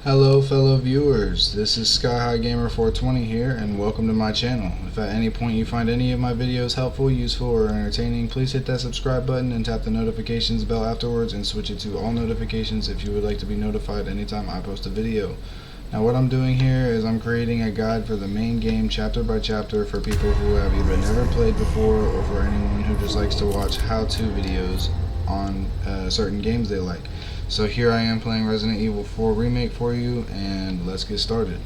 Hello fellow viewers, this is SkyHighGamer420 here and welcome to my channel. If at any point you find any of my videos helpful, useful, or entertaining, please hit that subscribe button and tap the notifications bell afterwards and switch it to all notifications if you would like to be notified anytime I post a video. Now what I'm doing here is I'm creating a guide for the main game chapter by chapter for people who have either never played before or for anyone who just likes to watch how-to videos on certain games they like. So here I am playing Resident Evil 4 Remake for you, and let's get started.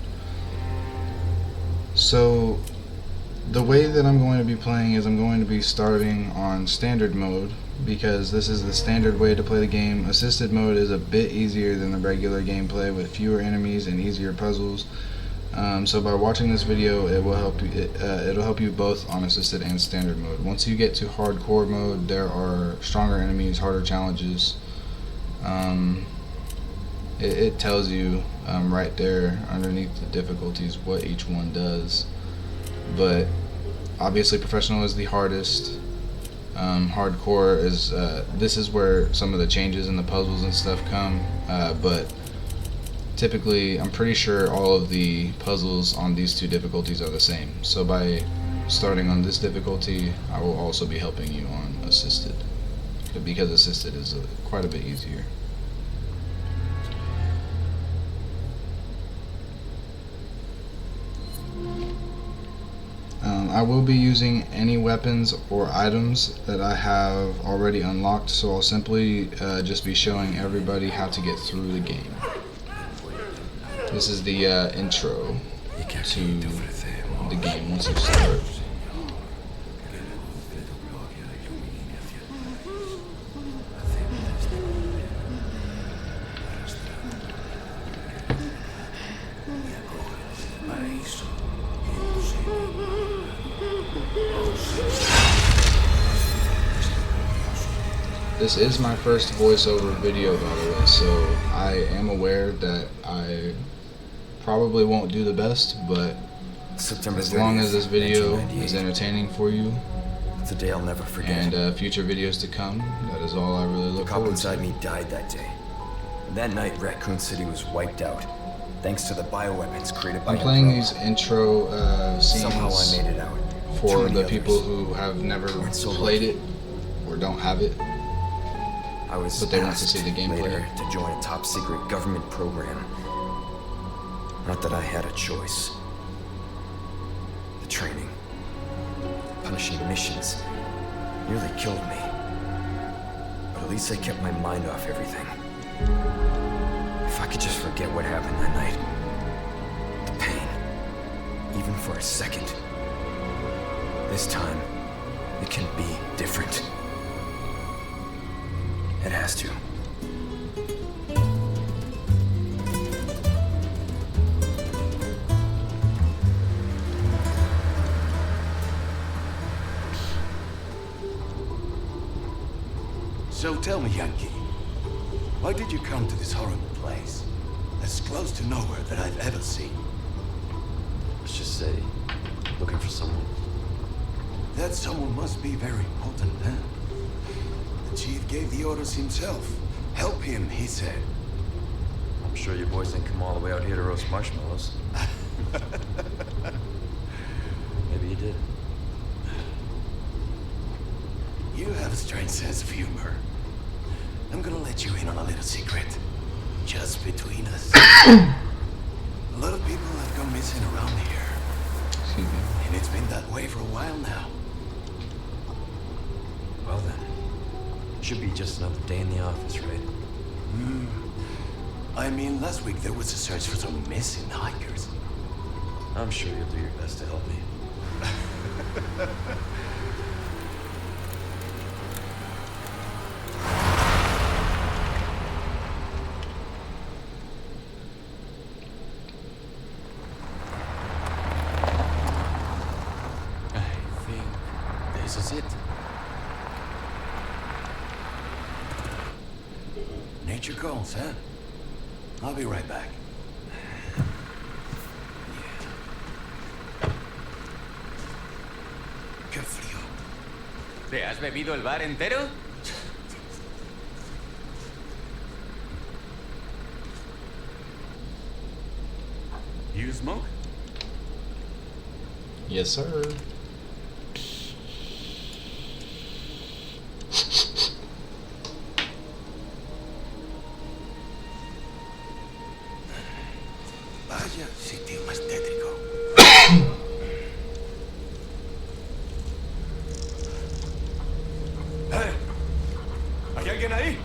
So the way that I'm going to be playing is I'm going to be starting on standard mode because this is the standard way to play the game. Assisted mode is a bit easier than the regular gameplay with fewer enemies and easier puzzles. So by watching this video, it will help you. It'll help you both on assisted and standard mode. Once you get to hardcore mode, there are stronger enemies, harder challenges. It tells you right there underneath the difficulties what each one does, but obviously professional is the hardest. Hardcore is this is where some of the changes in the puzzles and stuff come, but typically I'm pretty sure all of the puzzles on these two difficulties are the same. So by starting on this difficulty, I will also be helping you on assisted, because assisted is quite a bit easier. I will be using any weapons or items that I have already unlocked, so I'll simply just be showing everybody how to get through the game. This is the intro to the game once you start. This is my first voiceover video, by the way, so I am aware that I probably won't do the best, but as long as this video is entertaining for you, it's a day I'll never forget. And future videos to come, that is all I really look forward to. The cop inside me died that day. And that night, Raccoon City was wiped out, thanks to the bioweapons created by I'm playing these intro scenes somehow I made it out. For the people who have never played it or don't have it, but they want to see the gameplay. To join a top secret government program. Not that I had a choice. The training, punishing missions, nearly killed me. But at least I kept my mind off everything. If I could just forget what happened that night, the pain, even for a second. This time, it can be different. It has to. So tell me, Yankee, why did you come to this horrible place? As close to nowhere that I've ever seen. Let's just say, looking for someone. That someone must be very important, huh? The chief gave the orders himself. Help him, he said. I'm sure you boys didn't come all the way out here to roast marshmallows. Maybe you did. You have a strange sense of humor. I'm gonna let you in on a little secret. Just between us. A lot of people have gone missing around here. Excuse me. And it's been that way for a while now. Well then, should be just another day in the office, right? I mean, last week there was a search for some missing hikers. I'm sure you'll do your best to help me. I think this is it. Nature calls, huh? I'll be right back. Qué frío. ¿Te has bebido el bar entero? you smoke? Yes, sir. Vaya sitio más tétrico. ¡Eh! ¿Hay alguien ahí?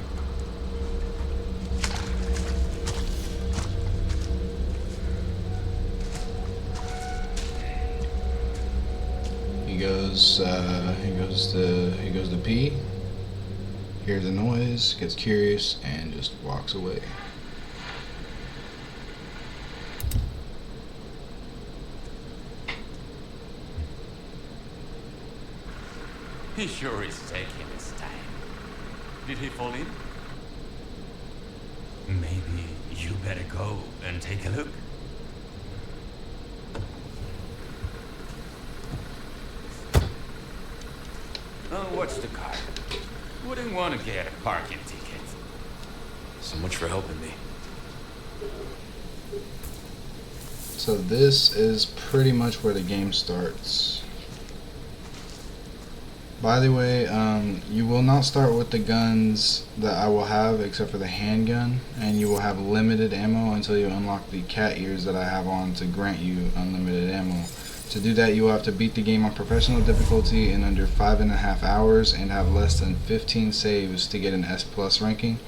He goes to pee, hears a noise, gets curious, and just walks away. He sure is taking his time. Did he fall in? Maybe you better go and take a look. Oh, watch the car. Wouldn't want to get a parking ticket. So much for helping me. So this is pretty much where the game starts. By the way, you will not start with the guns that I will have except for the handgun, and you will have limited ammo until you unlock the cat ears that I have on to grant you unlimited ammo. To do that, you will have to beat the game on professional difficulty in under 5.5 hours and have less than 15 saves to get an S+ ranking.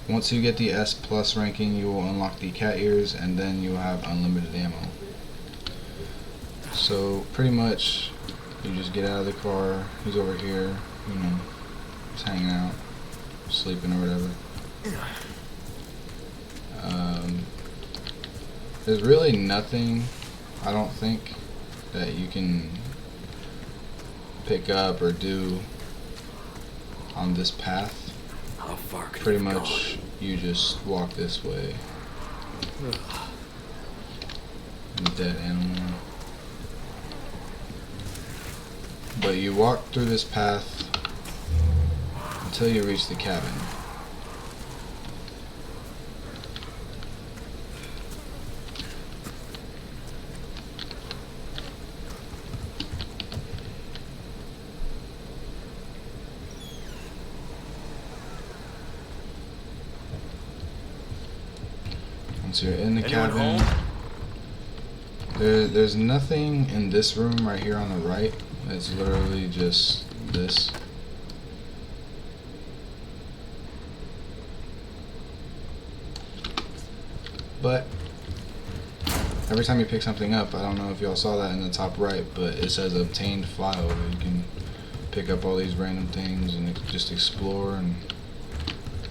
Once you get the S+ ranking, you will unlock the cat ears, and then you will have unlimited ammo. So pretty much, you just get out of the car. He's over here, you know, just hanging out, sleeping or whatever. There's really nothing, I don't think, that you can pick up or do on this path. How far could Pretty you have much gone? you just walk this way. Dead animal. But you walk through this path until you reach the cabin. Once you're in the Anyone cabin, home? there's nothing in this room right here on the right. It's literally just this. But every time you pick something up, I don't know if y'all saw that in the top right, but it says obtained file. You can pick up all these random things and just explore, and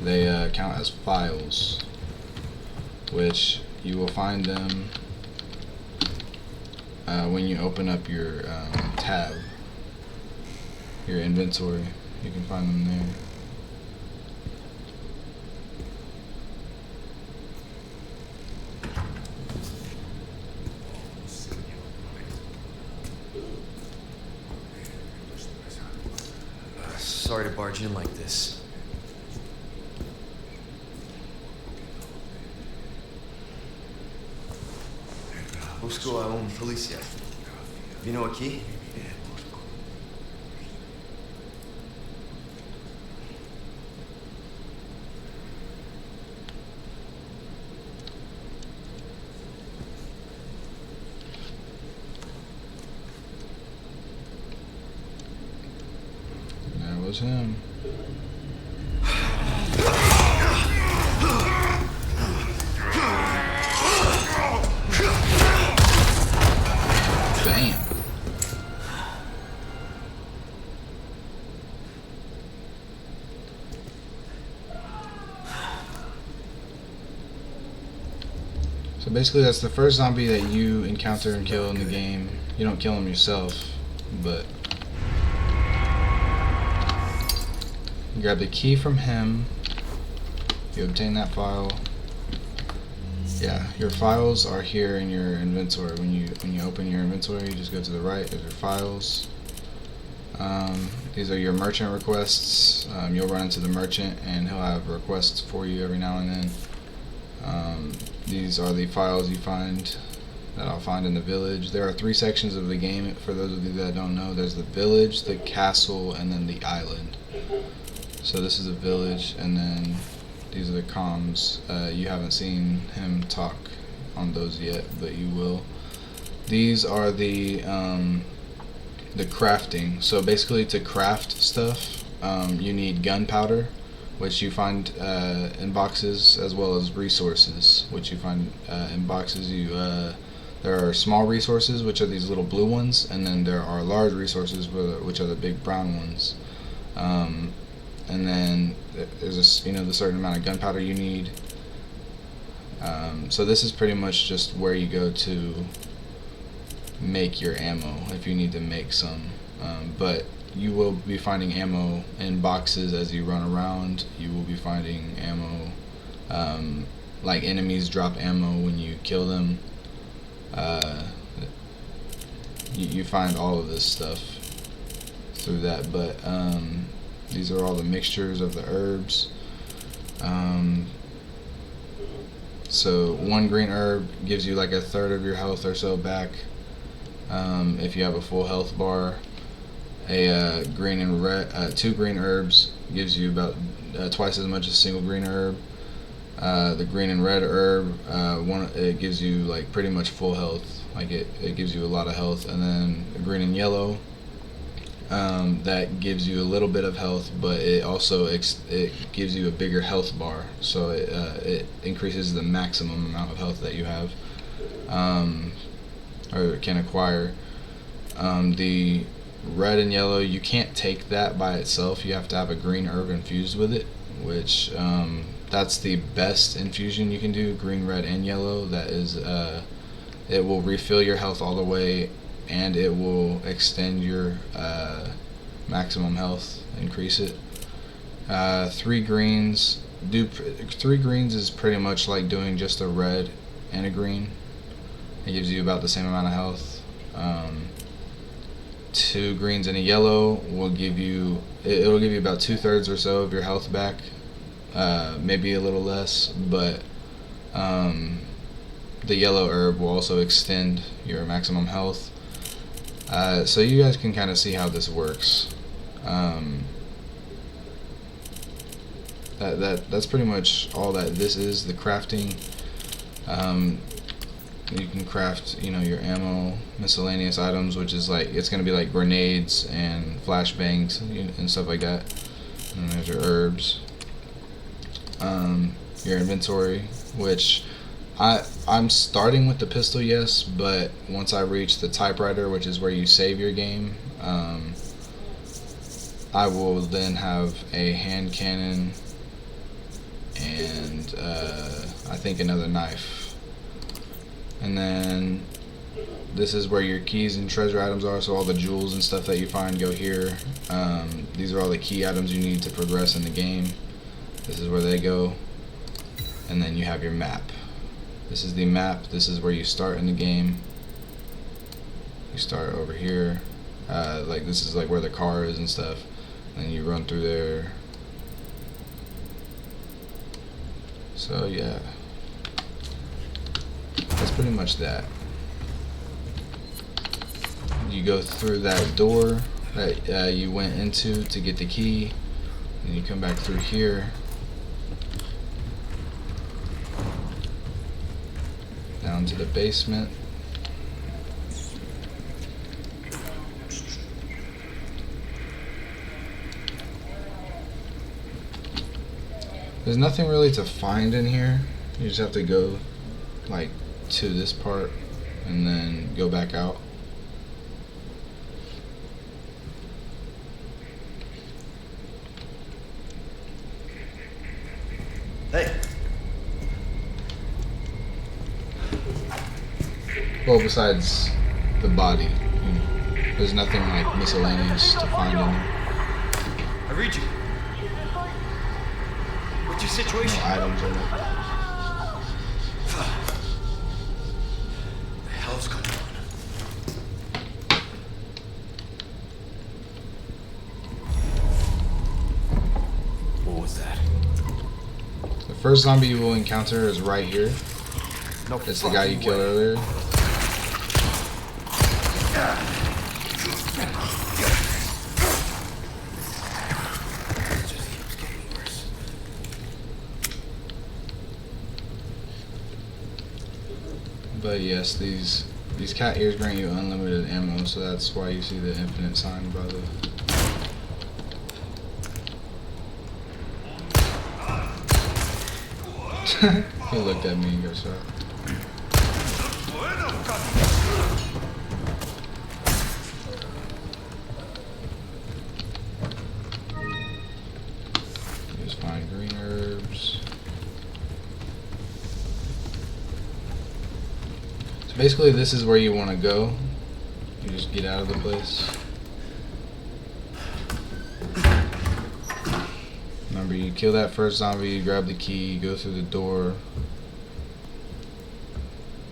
they count as files, which you will find them when you open up your tab, your inventory. You can find them there. Sorry to barge in like this. Busco a un policía. Vino aquí? That was him. Bam. So basically that's the first zombie that you encounter and kill in the game. You don't kill him yourself, but you grab the key from him, you obtain that file. Yeah, your files are here in your inventory. When you open your inventory, you just go to the right, there's your files. These are your merchant requests. You'll run into the merchant and he'll have requests for you every now and then. These are the files you find that I'll find in the village. There are 3 sections of the game, for those of you that don't know. There's the village, the castle, and then the island. So this is a village, and then these are the comms. You haven't seen him talk on those yet, but you will. These are the crafting. So basically, to craft stuff, you need gunpowder, which you find in boxes, as well as resources, which you find in boxes. There are small resources, which are these little blue ones, and then there are large resources, which are the big brown ones. And then there's the certain amount of gunpowder you need. So this is pretty much just where you go to make your ammo if you need to make some. But you will be finding ammo in boxes as you run around. You will be finding ammo, like enemies drop ammo when you kill them. You find all of this stuff through that, but these are all the mixtures of the herbs. So 1 green herb gives you like 1/3 of your health or so back, if you have a full health bar. A green and red, 2 green herbs gives you about twice as much as a single green herb. The green and red herb, it gives you like pretty much full health. Like it gives you a lot of health. And then green and yellow, that gives you a little bit of health, but it also it gives you a bigger health bar, so it increases the maximum amount of health that you have, or can acquire. The red and yellow, you can't take that by itself. You have to have a green herb infused with it, which that's the best infusion you can do, green, red, and yellow. That is, it will refill your health all the way, and it will extend your maximum health, increase it. 3 greens. 3 greens is pretty much like doing just a red and a green. It gives you about the same amount of health. 2 greens and a yellow will give you, it'll give you about 2/3 or so of your health back, maybe a little less, but the yellow herb will also extend your maximum health. So you guys can kind of see how this works. That's pretty much all that this is, the crafting. You can craft, your ammo, miscellaneous items, which is like, it's going to be like grenades and flashbangs and stuff like that. And there's your herbs. Your inventory, which I'm starting with the pistol, yes, but once I reach the typewriter, which is where you save your game, I will then have a hand cannon and I think another knife. And then this is where your keys and treasure items are, so all the jewels and stuff that you find go here. These are all the key items you need to progress in the game. This is where they go. And then you have your map. This is the map. This is where you start in the game. You start over here. Like this is like where the car is and stuff. And then you run through there. So yeah. That's pretty much that. You go through that door that you went into to get the key, and you come back through here, down to the basement. There's nothing really to find in here. You just have to go like to this part and then go back out. Hey. Well, besides the body, there's nothing like miscellaneous to find in here. I read you. What's your situation? No items in it. The hell's going on? What was that? The first zombie you will encounter is right here. No. It's the guy you killed earlier. just keeps getting worse. But yes, these cat ears grant you unlimited ammo, so that's why you see the infinite sign by the. He looked at me and got shot. Just find green herbs. So basically this is where you want to go. You just get out of the place. Remember, you kill that first zombie, you grab the key, you go through the door,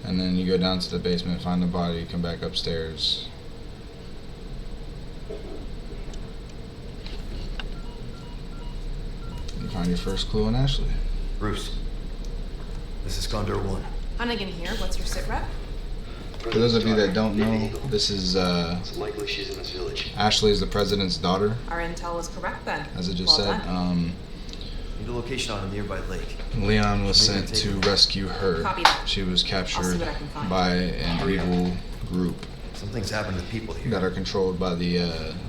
and then you go down to the basement, find the body, come back upstairs. And find your first clue on Ashley. Bruce, this is Condor 1. Hunnigan here. What's your sit rep? For those of you that don't know, this is It's likely she's in this village. Ashley is the president's daughter, Our intel was correct then. as it just Well said. done. Need a location on a nearby lake. Leon was sent to rescue her. Copy that. She was I'll see captured what I can find. by an evil group Something's happened to people here. that are controlled by the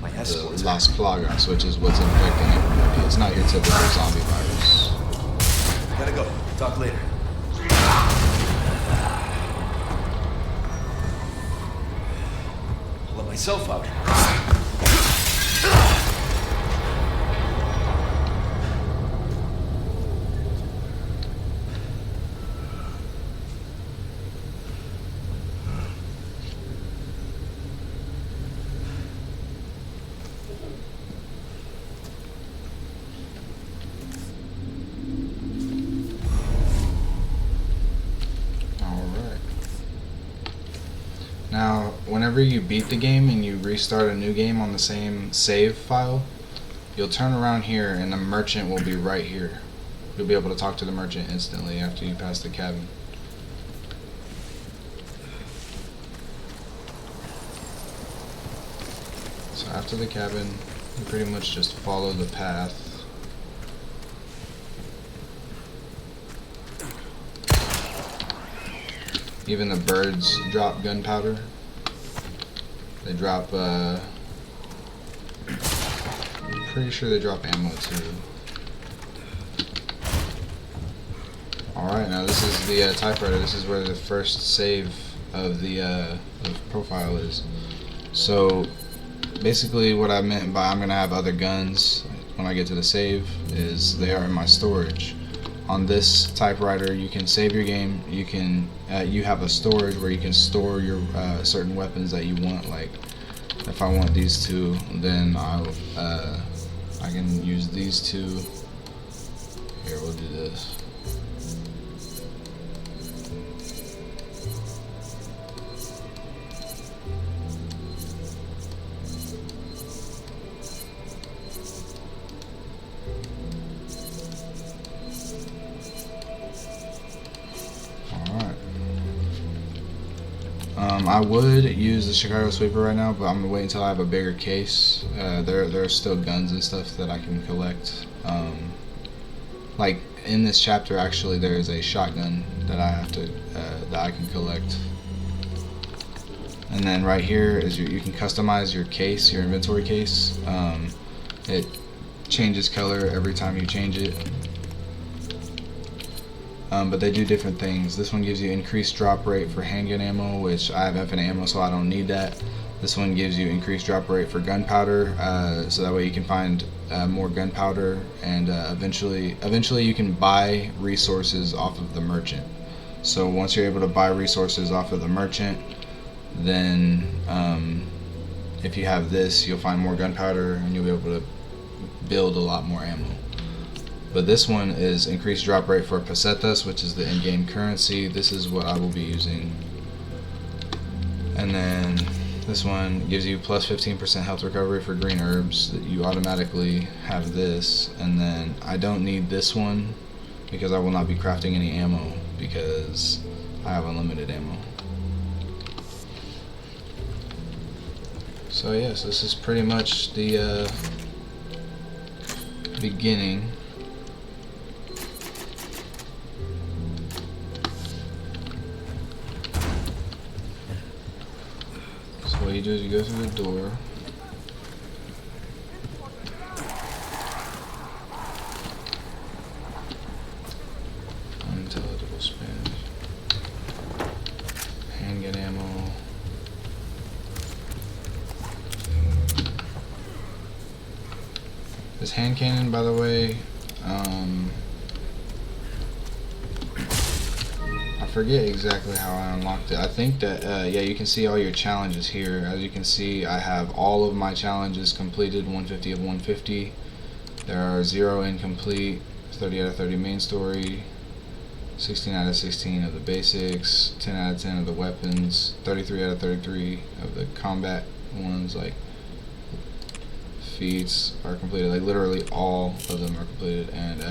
My escorts. Las Plagas, which is what's infecting everybody. It's not your typical zombie virus. Gotta go. Talk later. I'll let myself out. Alright. Now, whenever you beat the game and you restart a new game on the same save file, you'll turn around here and the merchant will be right here. You'll be able to talk to the merchant instantly after you pass the cabin. So after the cabin, you pretty much just follow the path. Even the birds drop gunpowder. They drop, I'm pretty sure they drop ammo too. Alright, now this is the typewriter. This is where the first save of the profile is. So, basically what I meant by I'm going to have other guns when I get to the save is they are in my storage. On this typewriter, you can save your game. You can you have a storage where you can store your certain weapons that you want. Like if I want these two, then I can use these two. Here, we'll do this. I would use the Chicago Sweeper right now, but I'm gonna wait until I have a bigger case. There are still guns and stuff that I can collect. Like in this chapter, actually, there is a shotgun that I have to that I can collect. And then right here is you can customize your case, your inventory case. It changes color every time you change it. But they do different things. This one gives you increased drop rate for handgun ammo, which I have infinite ammo, so I don't need that. This one gives you increased drop rate for gunpowder, so that way you can find more gunpowder, and eventually you can buy resources off of the merchant. So once you're able to buy resources off of the merchant, then if you have this, you'll find more gunpowder and you'll be able to build a lot more ammo. But this one is increased drop rate for pesetas, which is the in-game currency. This is what I will be using. And then this one gives you plus 15% health recovery for green herbs. That you automatically have this. And then I don't need this one because I will not be crafting any ammo because I have unlimited ammo. So yes, this is pretty much the beginning. So what you do is you go through the door. Unintelligible Spanish. Handgun ammo. This hand cannon, by the way, I forget exactly how I unlocked it. I think that, yeah, you can see all your challenges here. As you can see, I have all of my challenges completed, 150 of 150. There are 0 incomplete, 30 out of 30 main story, 16 out of 16 of the basics, 10 out of 10 of the weapons, 33 out of 33 of the combat ones, like feats are completed. Like literally all of them are completed. And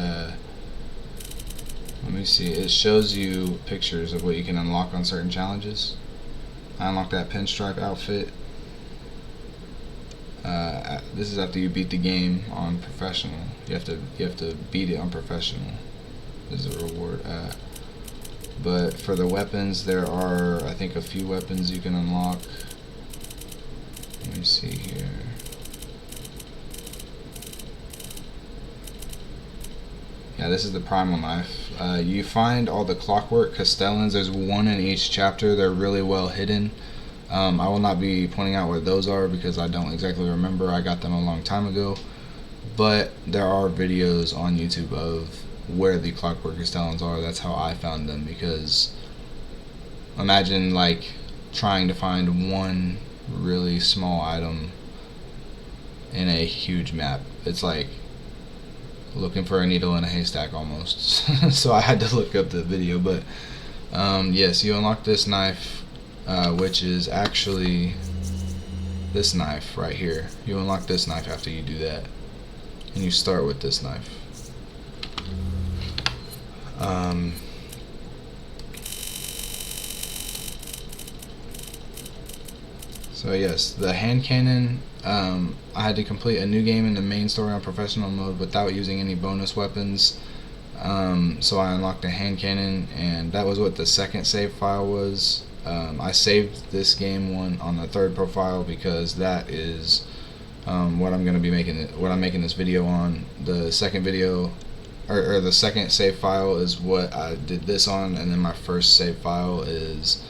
let me see, it shows you pictures of what you can unlock on certain challenges. I unlocked that pinstripe outfit. This is after you beat the game on professional. You have to beat it on professional. This is a reward. But for the weapons, there are, I think, a few weapons you can unlock. Let me see here. Yeah, this is the primal knife. You find all the clockwork Castellans. There's one in each chapter. They're really well hidden. I will not be pointing out where those are because I don't exactly remember. I got them a long time ago. But there are videos on YouTube of where the clockwork Castellans are. That's how I found them, because imagine like trying to find one really small item in a huge map. It's like looking for a needle in a haystack almost. So I had to look up the video. But yes, you unlock this knife, which is actually this knife right here. You unlock this knife after you do that, and you start with this knife. So yes, the hand cannon, I had to complete a new game in the main story on professional mode without using any bonus weapons. So I unlocked a hand cannon, and that was what the second save file was. I saved this game one on the third profile because that is what I'm going to be making this video on. The second video, or the second save file, is what I did this on, and then my first save file is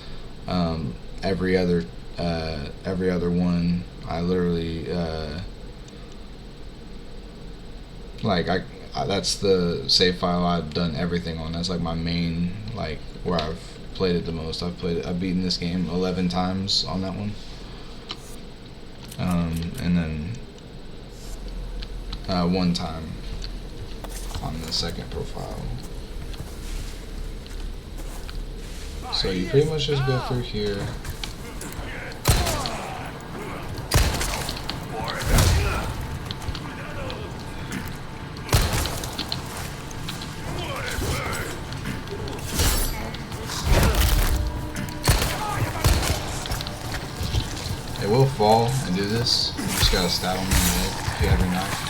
every other one. I literally that's the save file I've done everything on. That's like my main, like where I've played it the most. I've beaten this game 11 times on that one. And then one time on the second profile. So you pretty much just go through here. It will fall and do this. You just gotta stab them in the head if you have your knife.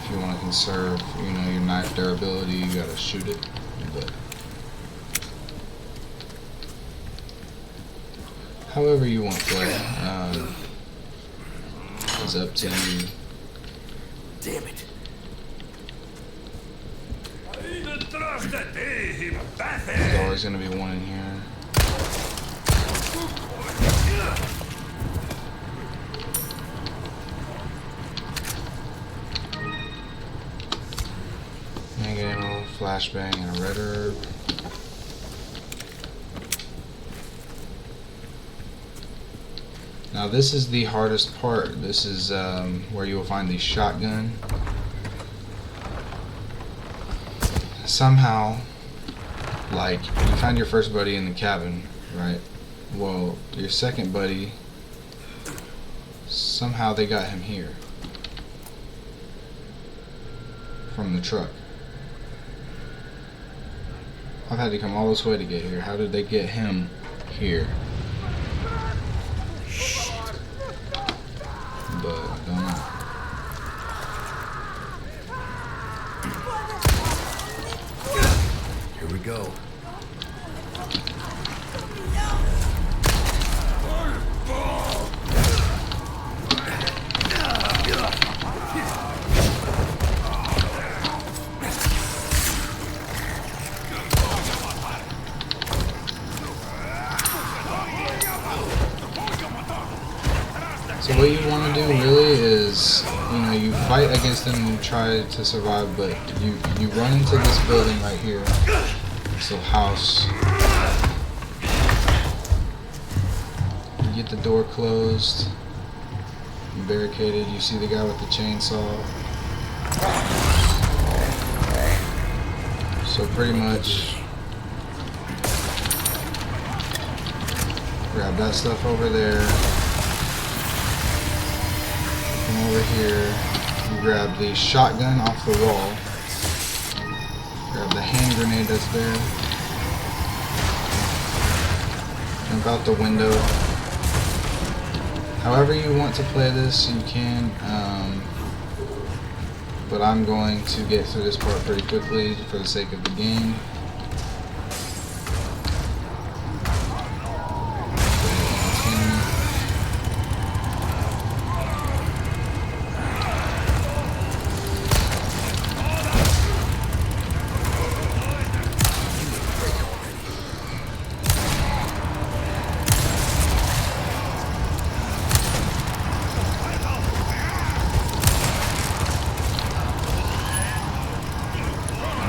If you want to conserve, you know, your knife durability, you gotta shoot it. But however you want to play, is up to you. Damn it. There's always gonna be one in here. Ammo, flashbang, and a red herb. Now this is the hardest part. This is where you will find the shotgun. Somehow, like, you found your first buddy in the cabin, right? Well, your second buddy, somehow they got him here from the truck. I've had to come all this way to get here. How did they get him here? go. So what you want to do really is, you know, you fight against them and try to survive, but you run into this building right here, this little house. You get the door closed, barricaded. You see the guy with the chainsaw. So pretty much grab that stuff over there. Come over here. You grab the shotgun off the wall. Grab the hand grenade that's there. Jump out the window. However you want to play this, you can. But I'm going to get through this part pretty quickly for the sake of the game.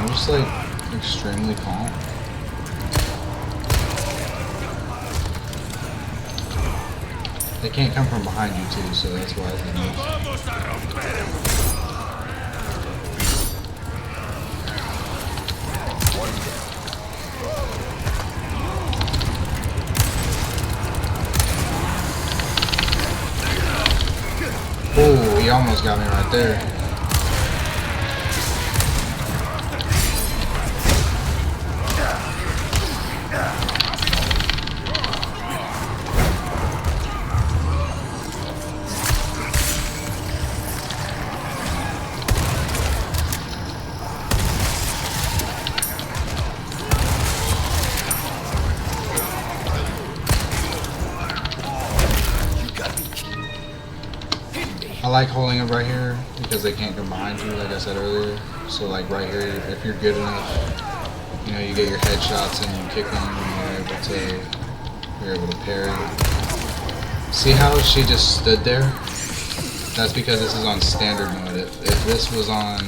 Just like extremely calm. They can't come from behind you too, so that's why they move. Oh, he almost got me right there. I like holding it right here because they can't come behind you, like I said earlier. So like right here, if you're good enough, you know, you get your headshots and you kick them and you're able to parry. See how she just stood there? That's because this is on standard mode. If this was on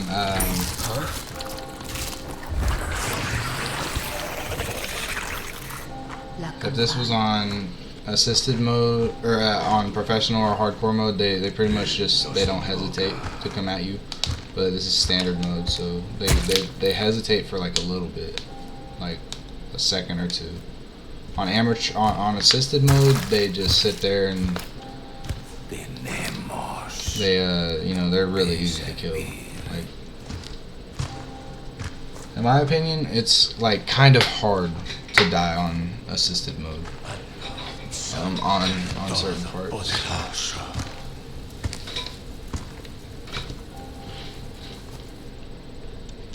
if this was on assisted mode or on professional or hardcore mode, they pretty much just they don't hesitate to come at you. But this is standard mode, so they hesitate for like a little bit, like a second or two. On amateur on assisted mode, they just sit there and they you know, they're really easy to kill. Like, in my opinion, it's like kind of hard to die on assisted mode. On certain parts.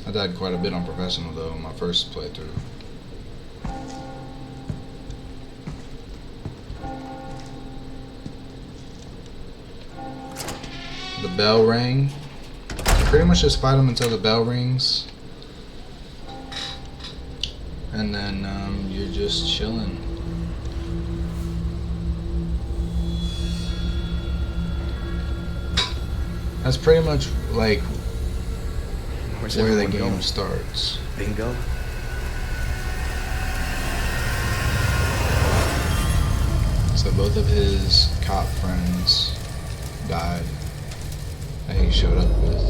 I died quite a bit on professional though in my first playthrough. The bell rang. You pretty much just fight them until the bell rings. And then you're just chilling. That's pretty much like where the game starts. Bingo? So both of his cop friends died that he showed up with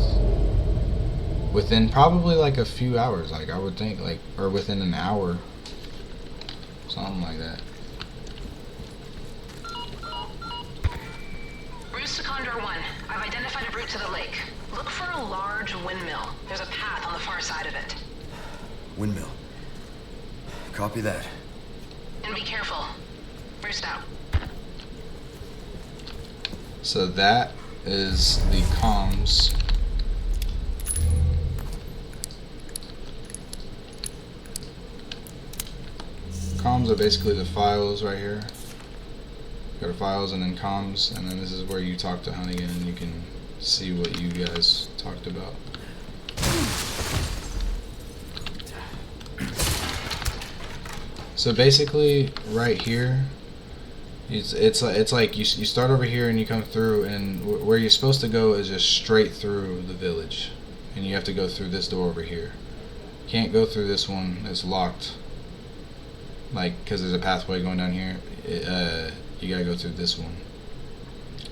within probably like a few hours, like I would think, like, or within an hour, something like that. Roost to Condor 1. I've identified a route to the lake. Look for a large windmill. There's a path on the far side of it. Windmill. Copy that. And be careful. Roost out. So that is the comms. Comms are basically the files right here. Go to files and then comms, and then this is where you talk to Hunnigan and you can see what you guys talked about. So basically, right here, it's like you start over here and you come through, and where you're supposed to go is just straight through the village, and you have to go through this door over here. Can't go through this one; it's locked. Like, because there's a pathway going down here. You gotta go through this one,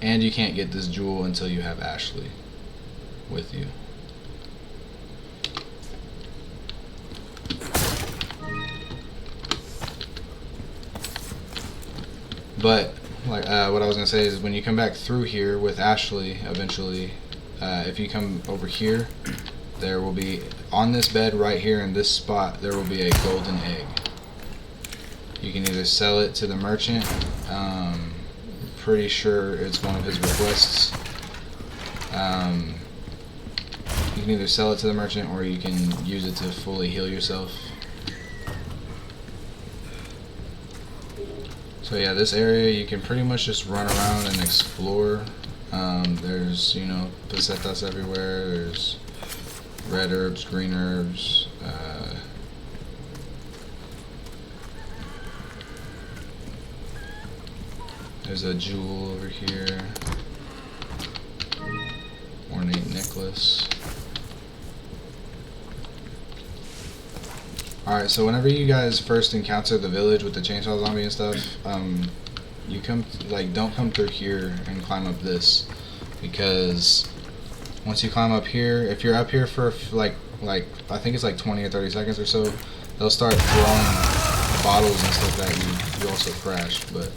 and you can't get this jewel until you have Ashley with you. But like what I was gonna say is, when you come back through here with Ashley, eventually, if you come over here, there will be, on this bed right here in this spot, there will be a golden egg. You can either sell it to the merchant. Pretty sure it's one of his requests. You can either sell it to the merchant, or you can use it to fully heal yourself. So yeah, this area you can pretty much just run around and explore. There's, you know, pesetas everywhere. There's red herbs, green herbs. There's a jewel over here. Ornate necklace. Alright, so whenever you guys first encounter the village with the chainsaw zombie and stuff, you come, like, don't come through here and climb up this, because once you climb up here, if you're up here for like I think it's like 20 or 30 seconds or so, they'll start throwing bottles and stuff at you. You also crash, but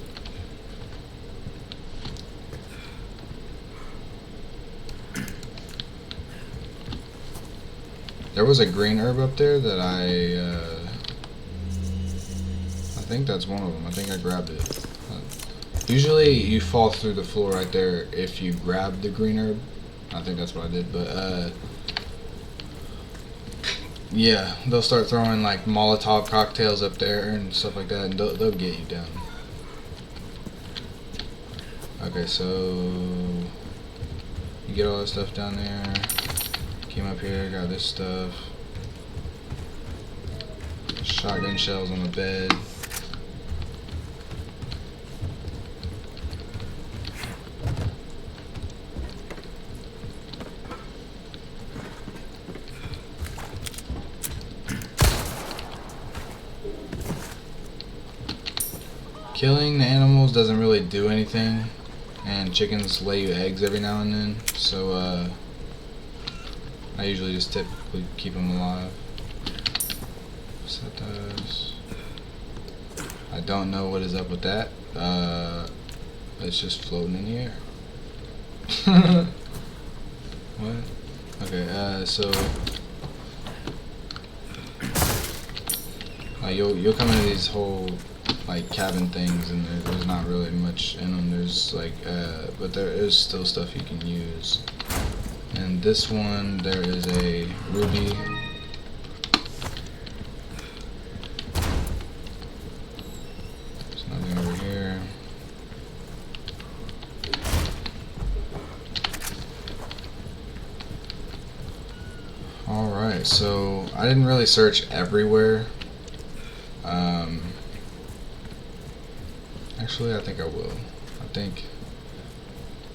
there was a green herb up there that I think that's one of them. I think I grabbed it. Usually you fall through the floor right there if you grab the green herb. I think that's what I did, but yeah, they'll start throwing like Molotov cocktails up there and stuff like that, and they'll get you down. Okay, so you get all that stuff down there. Came up here, got this stuff. Shotgun shells on the bed. Killing the animals doesn't really do anything, and chickens lay you eggs every now and then, so I usually just typically keep them alive. Setas. I don't know what is up with that. It's just floating in the air. What? Okay, so you'll come into these whole like cabin things, and there's not really much in them. There's like but there is still stuff you can use. And this one, there is a ruby. There's nothing over here. Alright, so I didn't really search everywhere. Actually, I think I will.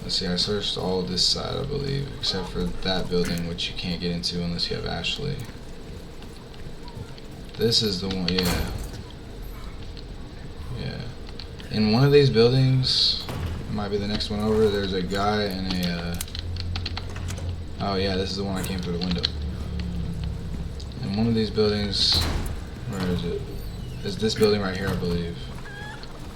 Let's see, I searched all this side, I believe, except for that building, which you can't get into unless you have Ashley. This is the one, yeah. Yeah. In one of these buildings, it might be the next one over, there's a guy in a, oh yeah, this is the one I came through the window. In one of these buildings, where is it? It's this building right here, I believe.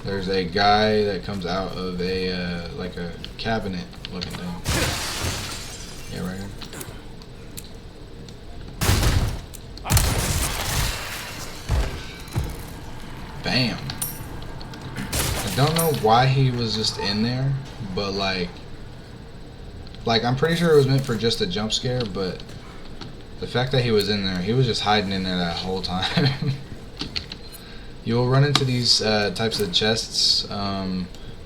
There's a guy that comes out of a, like a cabinet looking thing. Yeah, right here. Bam. I don't know why he was just in there, but like I'm pretty sure it was meant for just a jump scare, but the fact that he was in there, he was just hiding in there that whole time. you'll run into these types of chests.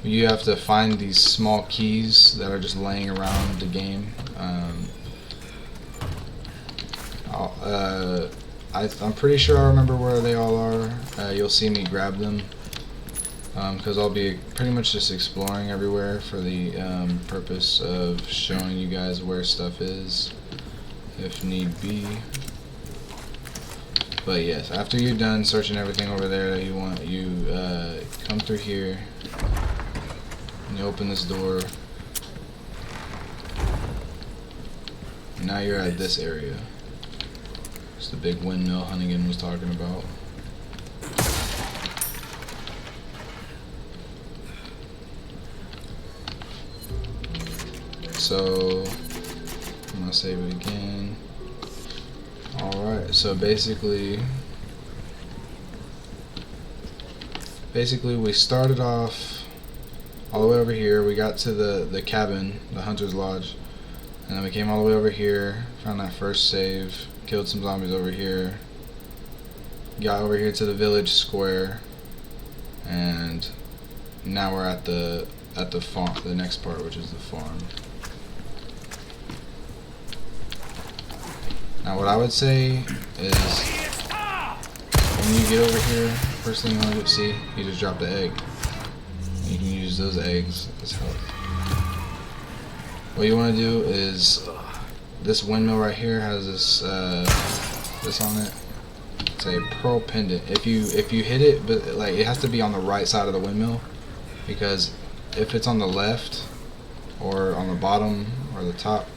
You have to find these small keys that are just laying around the game. I'm pretty sure I remember where they all are. You'll see me grab them because I'll be pretty much just exploring everywhere for the purpose of showing you guys where stuff is if need be. But yes, after you're done searching everything over there that you want, you come through here and you open this door. And now you're at this area. It's the big windmill Hunnigan was talking about. So I'm gonna save it again. Alright, so basically we started off all the way over here. We got to the cabin, the hunter's lodge, and then we came all the way over here, found that first save, killed some zombies over here, got over here to the village square, and now we're at the farm, the next part, which is the farm. Now what I would say is, when you get over here, first thing you want to see, you just drop the egg. You can use those eggs as health. What you want to do is, this windmill right here has this this on it. It's a pearl pendant. If you hit it, but like it has to be on the right side of the windmill, because if it's on the left or on the bottom or the top,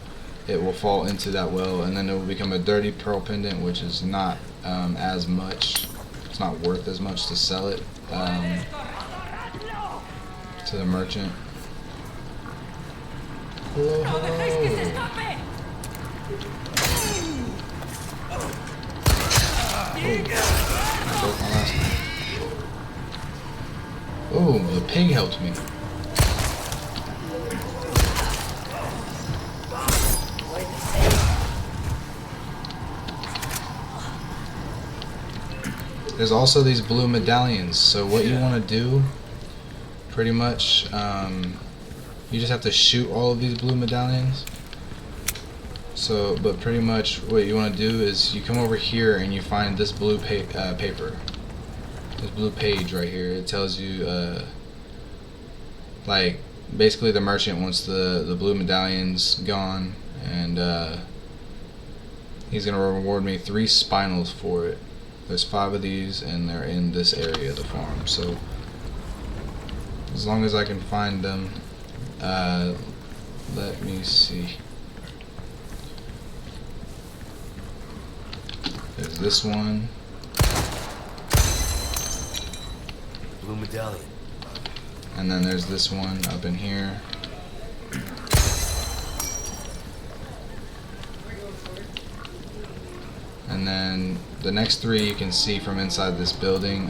it will fall into that well, and then it will become a dirty pearl pendant, which is not as much. It's not worth as much to sell it to the merchant. Hello, oh, the pig helped me. There's also these blue medallions, so what you want to do, pretty much, you just have to shoot all of these blue medallions. So, but pretty much what you want to do is you come over here and you find this blue paper, this blue page right here. It tells you, like, basically the merchant wants the blue medallions gone, and he's gonna reward me 3 spinels for it. There's 5 of these, and they're in this area of the farm. So as long as I can find them, let me see. There's this one. Blue medallion. And then there's this one up in here. And then the next 3 you can see from inside this building.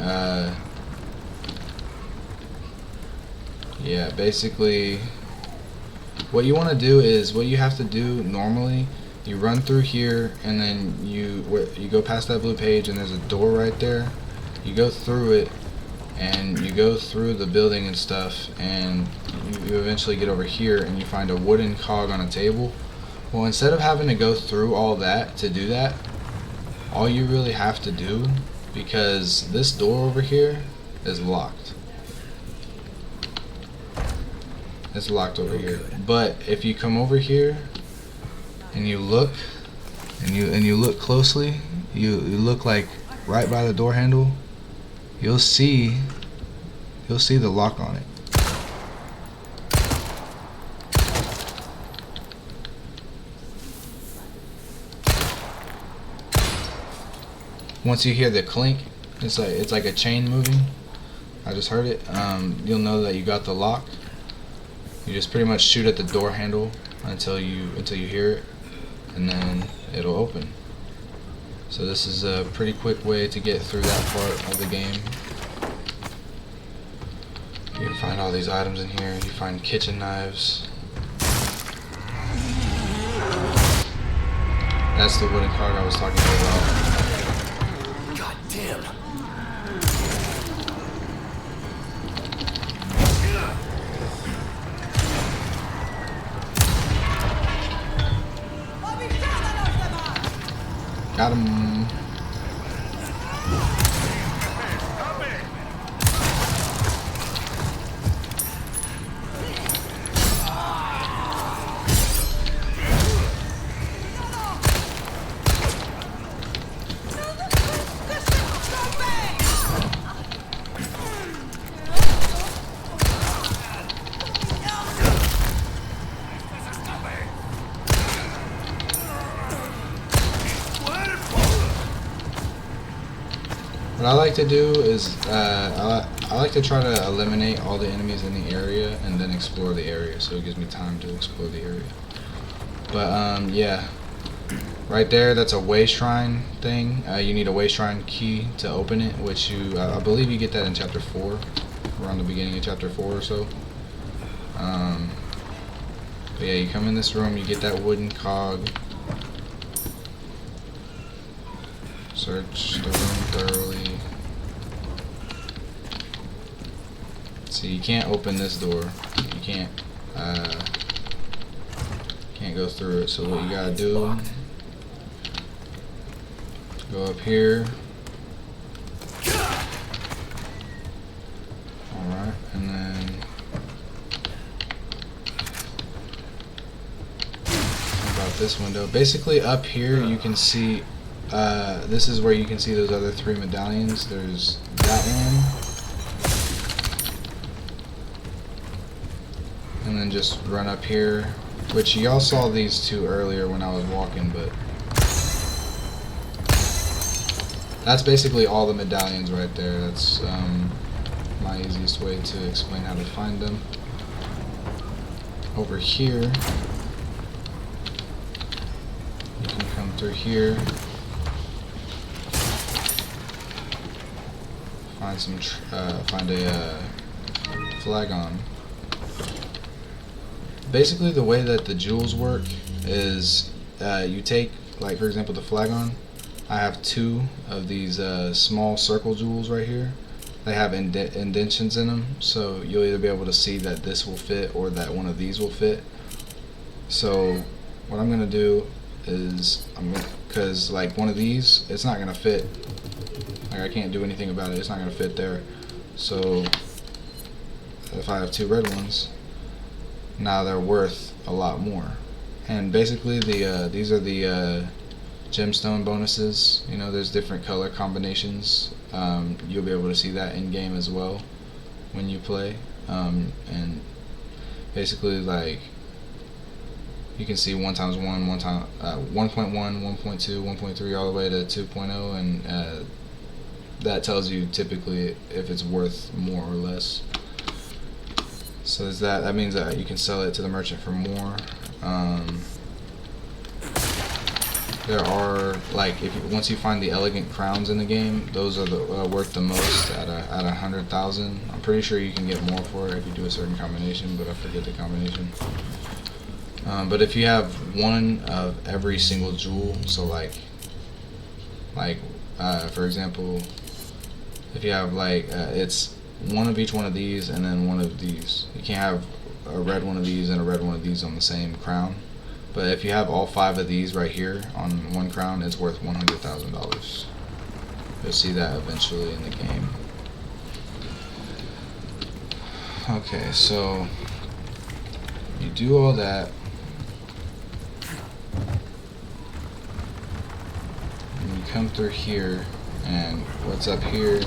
Yeah, basically what you want to do is, what you have to do normally, you run through here, and then you go past that blue page, and there's a door right there. You go through it, and you go through the building and stuff, and you eventually get over here and you find a wooden cog on a table. Well, instead of having to go through all that to do that, all you really have to do, because this door over here is locked. It's locked over here. But if you come over here and you look, and you look closely, you look like right by the door handle, you'll see the lock on it. Once you hear the clink, it's like a chain moving. I just heard it. You'll know that you got the lock. You just pretty much shoot at the door handle until you hear it, and then it'll open. So this is a pretty quick way to get through that part of the game. You can find all these items in here. You find kitchen knives. That's the wooden cog I was talking about. God damn. What I like to do is I like to try to eliminate all the enemies in the area and then explore the area, so it gives me time to explore the area. But yeah, right there, that's a way shrine thing. You need a way shrine key to open it, which I believe you get that in chapter 4, around the beginning of chapter 4 or so. But yeah, you come in this room, you get that wooden cog. Search the room thoroughly. See, you can't open this door. You can't go through it. So what you gotta do, go up here. Alright, and then about this window. Basically up here you can see this is where you can see those other 3 medallions. There's that one. And then just run up here, which y'all saw these 2 earlier when I was walking, but that's basically all the medallions right there. That's my easiest way to explain how to find them. Over here, you can come through here, find a flagon. Basically, the way that the jewels work is you take, like for example, the flagon. I have 2 of these small circle jewels right here. They have indentions in them, so you'll either be able to see that this will fit or that one of these will fit. So what I'm gonna do is because like one of these, it's not gonna fit. Like I can't do anything about it. It's not gonna fit there. So if I have 2 red ones, now they're worth a lot more. And basically these are the gemstone bonuses. You know, there's different color combinations. You'll be able to see that in game as well when you play. And basically, like, you can see 1 times 1, 1.1, 1.2, 1.3, all the way to 2.0, and that tells you typically if it's worth more or less. So there's that. That means that you can sell it to the merchant for more. There are, like, once you find the elegant crowns in the game, those are the worth the most at 100,000. I'm pretty sure you can get more for it if you do a certain combination, but I forget the combination. But if you have 1 of every single jewel, so like for example, if you have it's 1 of each one of these and then 1 of these. You can't have a red one of these and a red one of these on the same crown. But if you have all 5 of these right here on 1 crown, it's worth $100,000. You'll see that eventually in the game. Okay, so you do all that. And you come through here, and what's up here,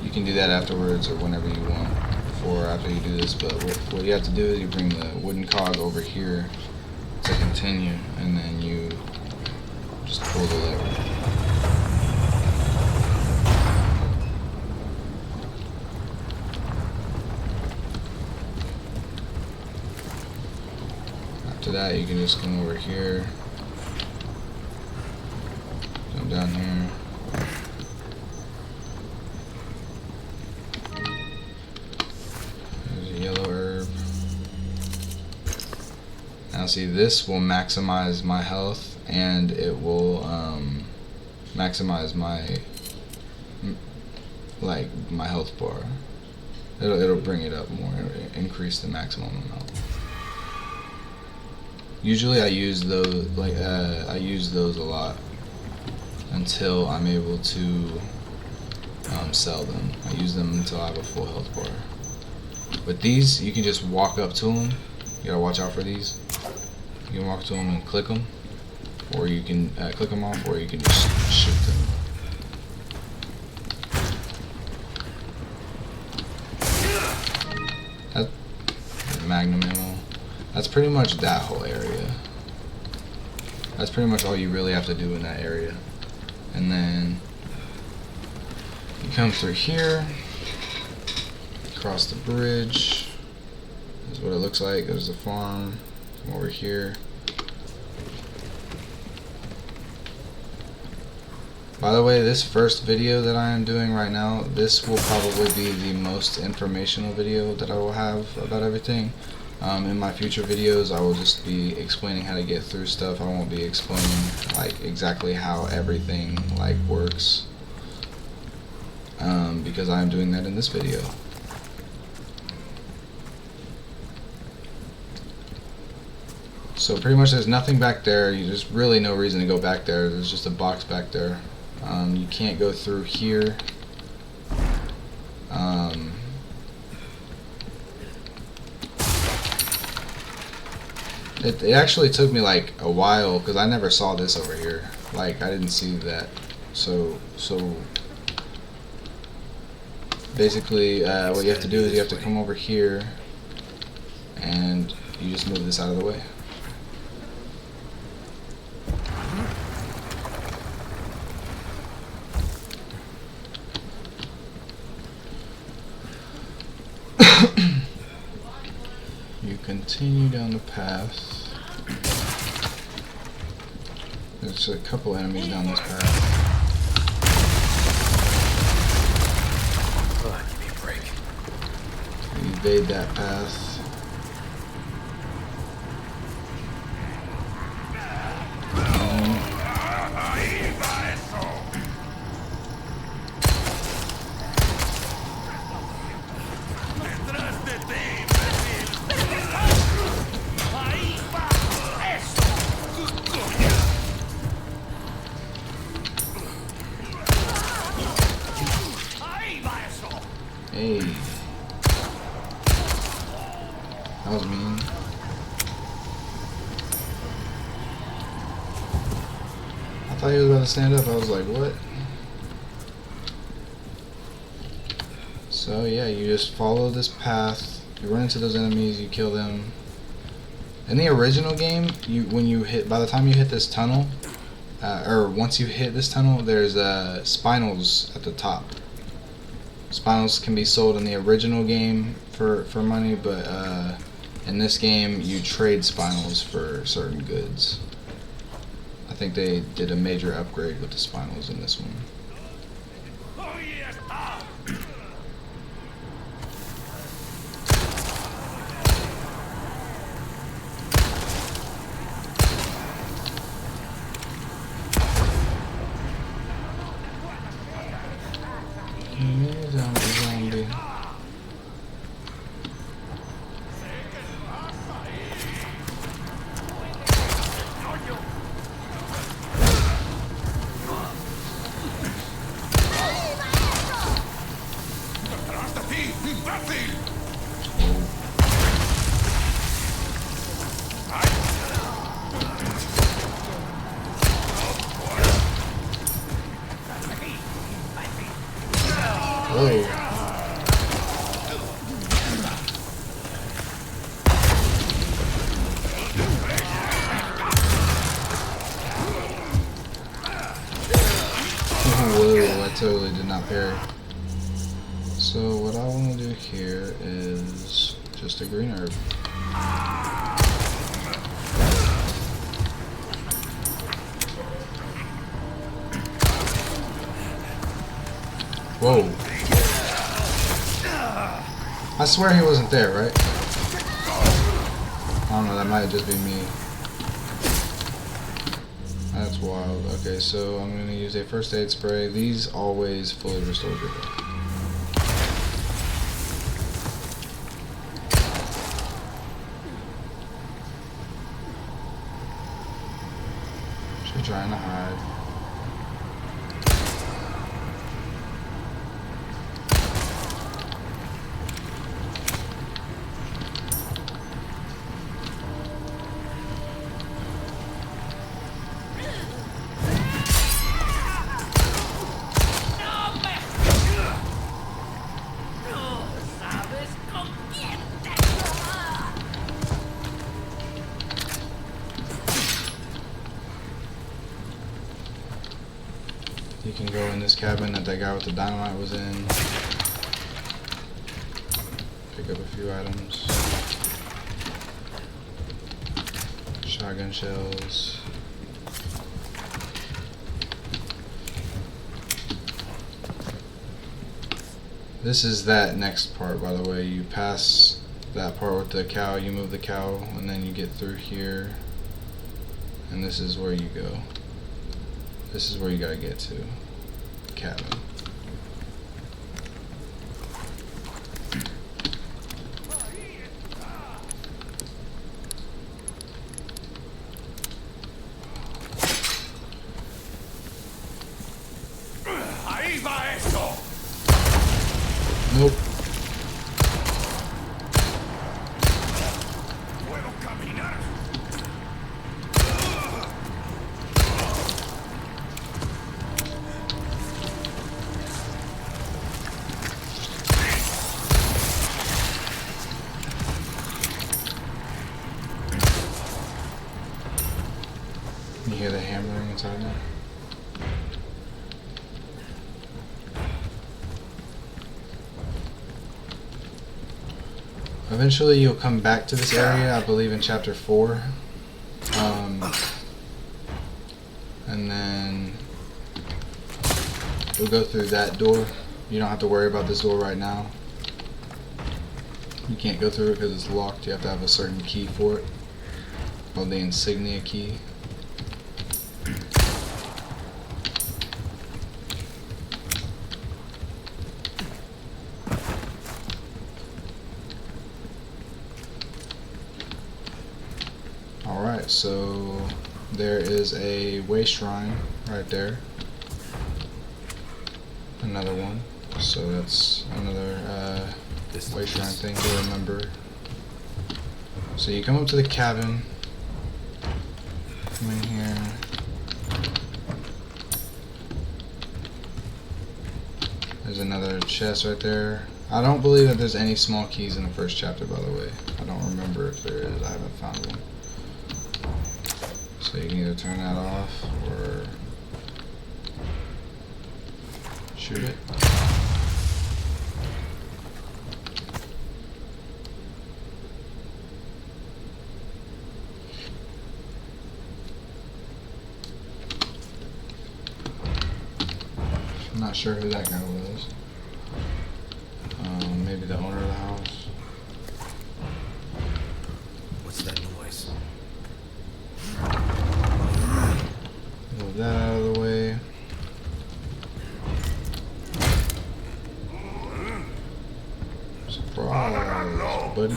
you can do that afterwards or whenever you want, before or after you do this, but what you have to do is you bring the wooden cog over here to continue, and then you just pull the lever. After that, you can just come over here, come down here. There's a yellow herb. Now see, this will maximize my health, and it will maximize my my health bar. It'll bring it up more, increase the maximum amount. Usually I use those I use those a lot until I'm able to sell them. I use them until I have a full health bar. But these, you can just walk up to them. You gotta watch out for these. You can walk to them and click them, or you can click them off, or you can just shoot them. That's magnum ammo. That's pretty much that whole area. That's pretty much all you really have to do in that area. And then You come through here, cross the bridge. This is what it looks like. There's the farm. Come over here. By the way, this first video that I am doing right now, this will probably be the most informational video that I will have about everything. In my future videos, I will just be explaining how to get through stuff. I won't be explaining like exactly how everything like works, because I am doing that in this video. So pretty much there's nothing back there. There's really no reason to go back there. There's just a box back there. You can't go through here. It actually took me like a while because I never saw this over here. Like I didn't see that. So basically what you have to do is you have to come over here and you just move this out of the way. You continue down the path. There's a couple enemies down this path. Give me a break. You evade that path. Hey. That was mean. I thought he was about to stand up. I was like, what? So yeah, you just follow this path. You run into those enemies, you kill them. In the original game, by the time you hit this tunnel, or once you hit this tunnel, there's spinels at the top. Spinels can be sold in the original game for money, but in this game you trade spinels for certain goods. I think they did a major upgrade with the spinels in this one. Zombie. Whoa. Whoa, I totally did not parry. So what I want to do here is just a green herb. Whoa. I swear he wasn't there, right? I don't know, that might just be me. That's wild. Okay, so I'm going to use a first aid spray. These always fully restore your health. She's trying to hide. can go in this cabin that guy with the dynamite was in. Pick up a few items. Shotgun shells. This is that next part, by the way. You pass that part with the cow, you move the cow, and then you get through here. And this is where you go. This is where you gotta get to. The cabin. Ahí va esto. Nope. Puedo caminar. You hear the hammering inside there? Eventually you'll come back to this area, I believe in chapter 4. And then you'll go through that door. You don't have to worry about this door right now. You can't go through it because it's locked. You have to have a certain key for it, called the insignia key. Alright, so there is a way shrine right there. Another one. So that's another way shrine thing to remember. So you come up to the cabin. Come in here. There's another chest right there. I don't believe that there's any small keys in the first chapter, by the way. I don't remember if there is. I haven't found one. So you can either turn that off or shoot it. I'm not sure who that guy was. Maybe the owner of the house. What's that noise? Move that out of the way. Surprise, buddy.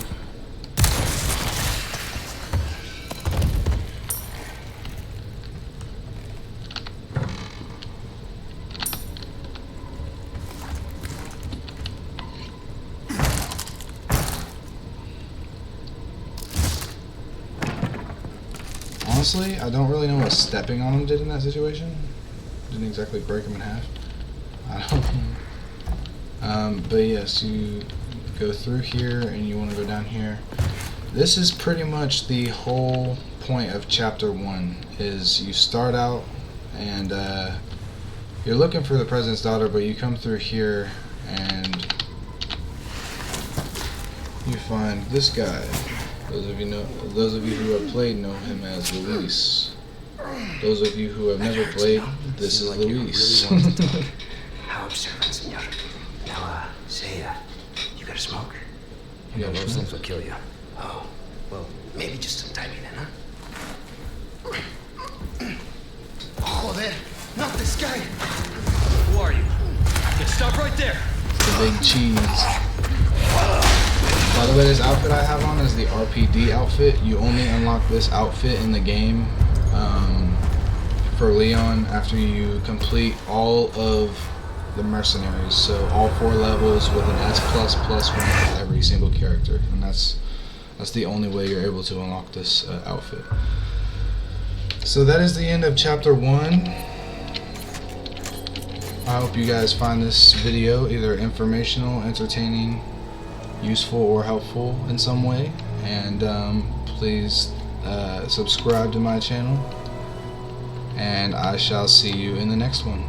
Honestly, I don't really know what stepping on him did in that situation. Didn't exactly break him in half. I don't know. But yes, you go through here and you want to go down here. This is pretty much the whole point of chapter 1. Is you start out and you're looking for the president's daughter, but you come through here and you find this guy. Those of you who have played know him as Luis. Those of you who have never played, this is Luis. How observant, senor. Now, say, you got a smoke? You know, those things will kill you. Oh, well, maybe just some timing then, huh? Joder, not this guy! Who are you? Okay, stop right there! The big cheese. By the way, this outfit I have on is the RPD outfit. You only unlock this outfit in the game for Leon after you complete all of the mercenaries. So all 4 levels with an S++ rank for every single character, and that's the only way you're able to unlock this outfit. So that is the end of chapter 1. I hope you guys find this video either informational, entertaining, useful, or helpful in some way, and please subscribe to my channel, and I shall see you in the next one.